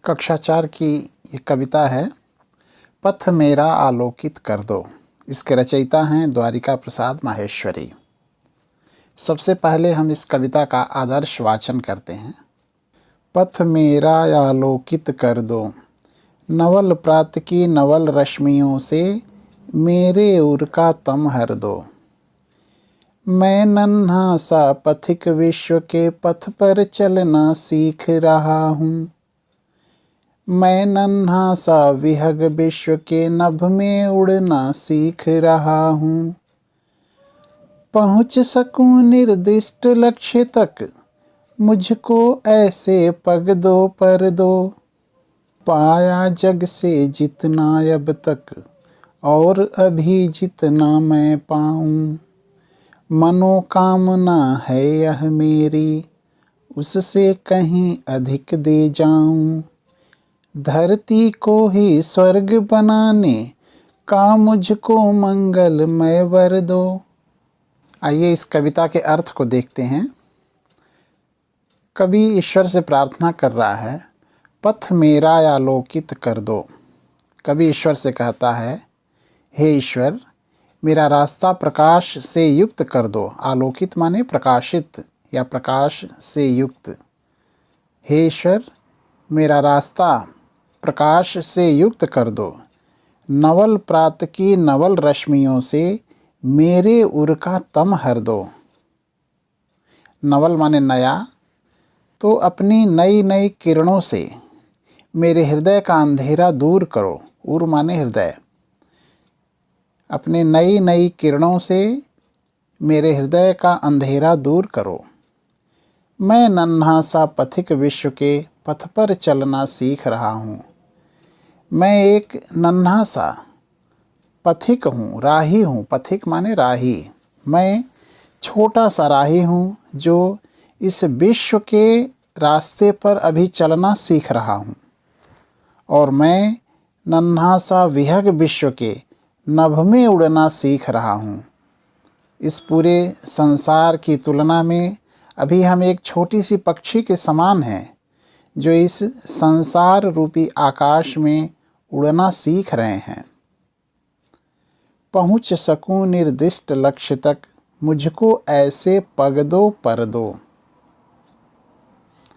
कक्षा 4 की ये कविता है, पथ मेरा आलोकित कर दो। इसके रचयिता हैं द्वारिका प्रसाद माहेश्वरी। सबसे पहले हम इस कविता का आदर्श वाचन करते हैं। पथ मेरा आलोकित कर दो, नवल प्रात की नवल रश्मियों से मेरे उर का तम हर दो। मैं नन्हा सा पथिक विश्व के पथ पर चलना सीख रहा हूँ। मैं नन्हा सा विहग विश्व के नभ में उड़ना सीख रहा हूँ। पहुँच सकूँ निर्दिष्ट लक्ष्य तक, मुझको ऐसे पग दो पर दो। पाया जग से जितना अब तक, और अभी जितना मैं पाऊँ। मनोकामना है यह मेरी, उससे कहीं अधिक दे जाऊँ। धरती को ही स्वर्ग बनाने का मुझको मंगलमय वर दो। आइए इस कविता के अर्थ को देखते हैं। कवि ईश्वर से प्रार्थना कर रहा है, पथ मेरा आलोकित कर दो। कवि ईश्वर से कहता है, हे ईश्वर, मेरा रास्ता प्रकाश से युक्त कर दो। आलोकित माने प्रकाशित या प्रकाश से युक्त। हे ईश्वर, मेरा रास्ता प्रकाश से युक्त कर दो। नवल प्रात की नवल रश्मियों से मेरे उर का तम हर दो। नवल माने नया, तो अपनी नई नई किरणों से मेरे हृदय का अंधेरा दूर करो। उर माने हृदय। अपने नई नई किरणों से मेरे हृदय का अंधेरा दूर करो। मैं नन्हा सा पथिक विश्व के पथ पर चलना सीख रहा हूँ। मैं एक नन्हा सा पथिक हूँ, राही हूँ। पथिक माने राही। मैं छोटा सा राही हूँ जो इस विश्व के रास्ते पर अभी चलना सीख रहा हूँ। और मैं नन्हा सा विहग विश्व के नभ में उड़ना सीख रहा हूँ। इस पूरे संसार की तुलना में अभी हम एक छोटी सी पक्षी के समान हैं, जो इस संसार रूपी आकाश में उड़ना सीख रहे हैं। पहुँच सकूँ निर्दिष्ट लक्ष्य तक, मुझको ऐसे पग दो पर दो।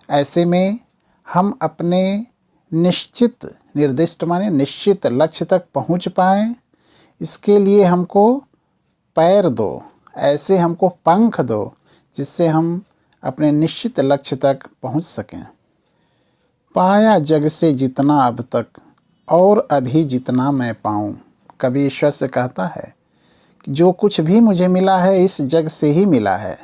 ऐसे में हम अपने निश्चित, निर्दिष्ट माने निश्चित लक्ष्य तक पहुँच पाएँ, इसके लिए हमको पैर दो, ऐसे हमको पंख दो, जिससे हम अपने निश्चित लक्ष्य तक पहुँच सकें। पाया जग से जितना अब तक, और अभी जितना मैं पाऊँ। कवि ईश्वर से कहता है कि जो कुछ भी मुझे मिला है इस जग से ही मिला है।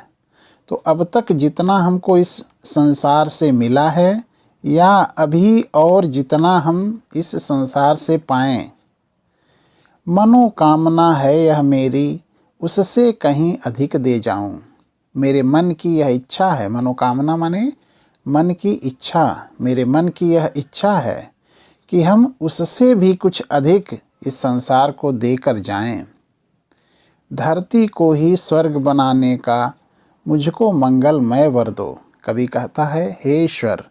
तो अब तक जितना हमको इस संसार से मिला है, या अभी और जितना हम इस संसार से पाएं, मनोकामना है यह मेरी, उससे कहीं अधिक दे जाऊं। मेरे मन की यह इच्छा है। मनोकामना माने मन की इच्छा। मेरे मन की यह इच्छा है कि हम उससे भी कुछ अधिक इस संसार को देकर जाएं। धरती को ही स्वर्ग बनाने का मुझको मंगलमय वर दो। कवि कहता है, हे ईश्वर,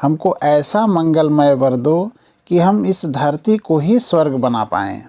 हमको ऐसा मंगलमय वर दो कि हम इस धरती को ही स्वर्ग बना पाएं।